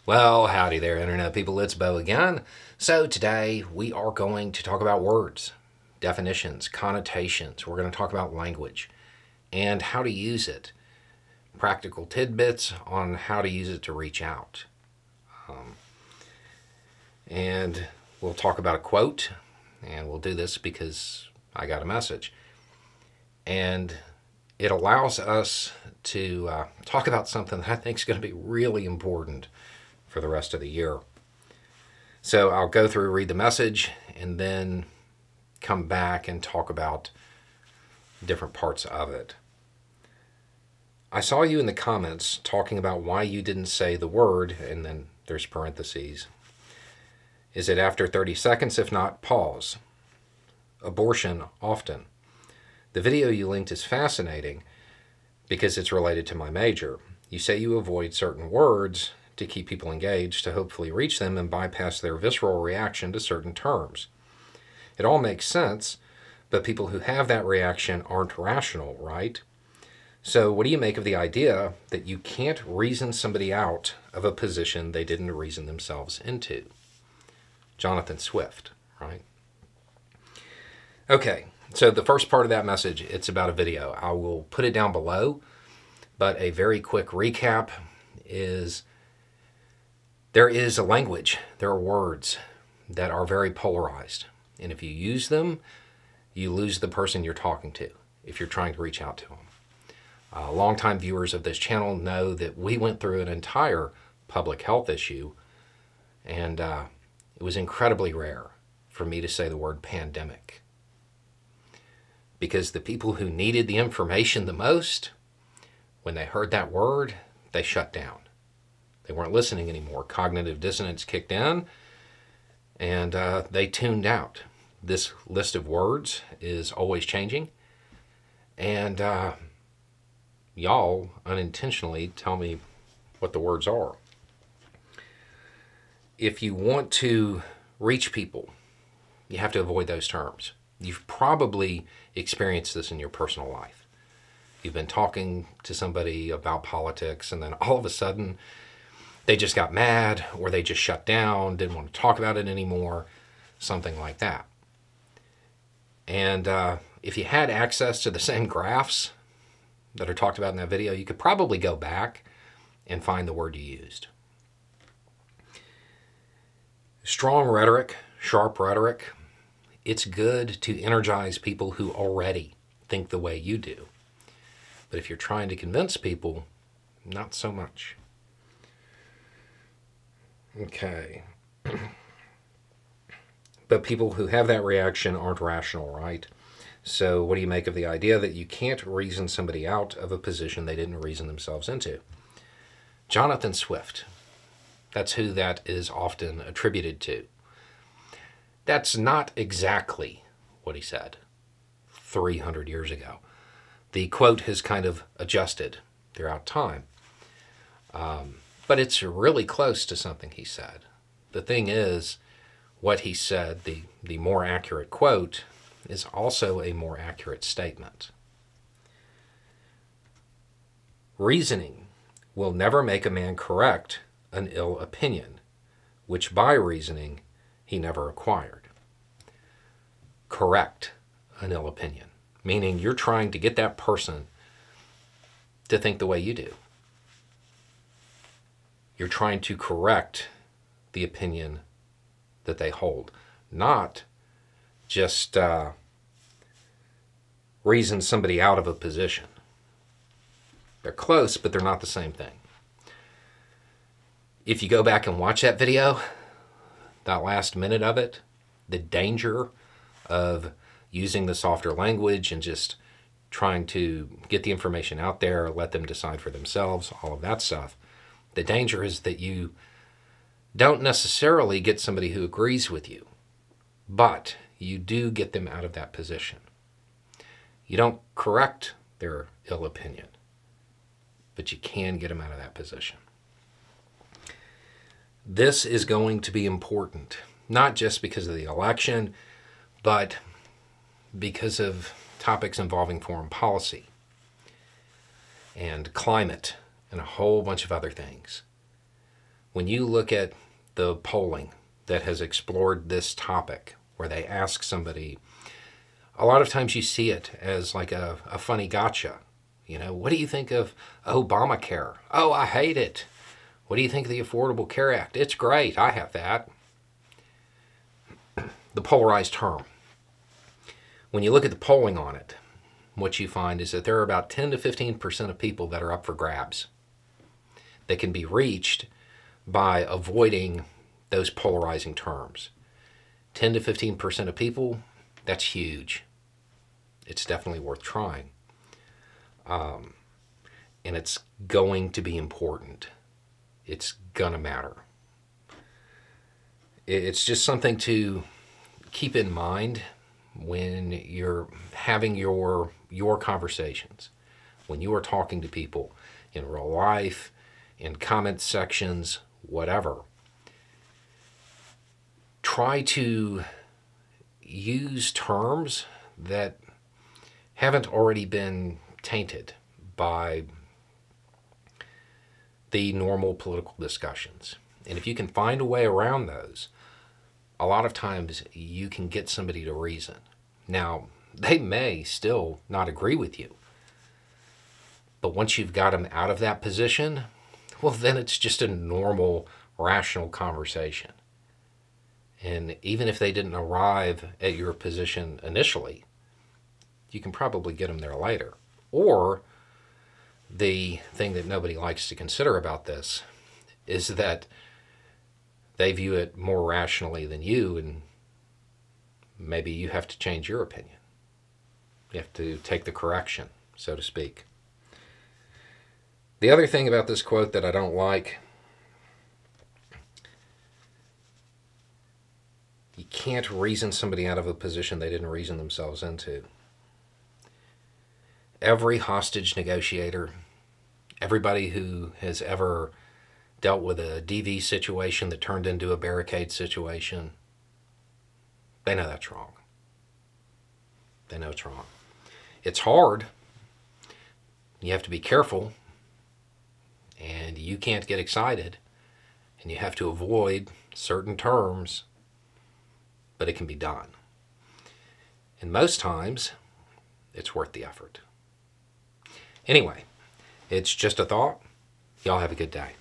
Well, howdy there, Internet people. It's Bo again. So today we are going to talk about words, definitions, connotations. We're going to talk about language and how to use it. Practical tidbits on how to use it to reach out. And we'll talk about a quote, and we'll do this because I got a message. And it allows us to talk about something that I think is going to be really important for the rest of the year. So I'll go through, read the message, and then come back and talk about different parts of it. I saw you in the comments talking about why you didn't say the word, and then there's parentheses. Is it after 30 seconds? If not, pause. Abortion, often. The video you linked is fascinating because it's related to my major. You say you avoid certain words to keep people engaged, to hopefully reach them and bypass their visceral reaction to certain terms. It all makes sense, but people who have that reaction aren't rational, right? So what do you make of the idea that you can't reason somebody out of a position they didn't reason themselves into? Jonathan Swift, right? Okay, so the first part of that message, it's about a video. I will put it down below, but a very quick recap is there is a language, there are words that are very polarized. And if you use them, you lose the person you're talking to if you're trying to reach out to them. Longtime viewers of this channel know that we went through an entire public health issue, and it was incredibly rare for me to say the word pandemic. Because the people who needed the information the most, when they heard that word, they shut down. They weren't listening anymore. Cognitive dissonance kicked in, and they tuned out. This list of words is always changing, and y'all unintentionally tell me what the words are. If you want to reach people, you have to avoid those terms. You've probably experienced this in your personal life. You've been talking to somebody about politics, and then all of a sudden they just got mad, or they just shut down, didn't want to talk about it anymore, something like that. And if you had access to the same graphs that are talked about in that video, you could probably go back and find the word you used. Strong rhetoric, sharp rhetoric, it's good to energize people who already think the way you do. But if you're trying to convince people, not so much. Okay. But people who have that reaction aren't rational, right? So what do you make of the idea that you can't reason somebody out of a position they didn't reason themselves into? Jonathan Swift. That's who that is often attributed to. That's not exactly what he said 300 years ago. The quote has kind of adjusted throughout time. But it's really close to something he said. The thing is, what he said, the more accurate quote, is also a more accurate statement. Reasoning will never make a man correct an ill opinion, which by reasoning he never acquired. Correct an ill opinion, meaning you're trying to get that person to think the way you do. You're trying to correct the opinion that they hold, not just reason somebody out of a position. They're close, but they're not the same thing. If you go back and watch that video, that last minute of it, the danger of using the softer language and just trying to get the information out there, let them decide for themselves, all of that stuff. The danger is that you don't necessarily get somebody who agrees with you, but you do get them out of that position. You don't correct their ill opinion, but you can get them out of that position. This is going to be important, not just because of the election, but because of topics involving foreign policy and climate and a whole bunch of other things. When you look at the polling that has explored this topic, where they ask somebody, a lot of times you see it as like a funny gotcha. You know, what do you think of Obamacare? Oh, I hate it. What do you think of the Affordable Care Act? It's great. I have that. The polarized term. When you look at the polling on it, what you find is that there are about 10 to 15% of people that are up for grabs that can be reached by avoiding those polarizing terms. 10 to 15% of people, that's huge. It's definitely worth trying. And it's going to be important. It's gonna matter. It's just something to keep in mind when you're having your conversations, when you are talking to people in real life, in comment sections, whatever. Try to use terms that haven't already been tainted by the normal political discussions. And if you can find a way around those, a lot of times you can get somebody to reason. Now, they may still not agree with you, but once you've got them out of that position, well, then it's just a normal, rational conversation. And even if they didn't arrive at your position initially, you can probably get them there later. Or the thing that nobody likes to consider about this is that they view it more rationally than you, and maybe you have to change your opinion. You have to take the correction, so to speak. The other thing about this quote that I don't like, you can't reason somebody out of a position they didn't reason themselves into. Every hostage negotiator, everybody who has ever dealt with a DV situation that turned into a barricade situation, they know that's wrong. They know it's wrong. It's hard. You have to be careful, and you can't get excited, and you have to avoid certain terms, but it can be done. And most times, it's worth the effort. Anyway, it's just a thought. Y'all have a good day.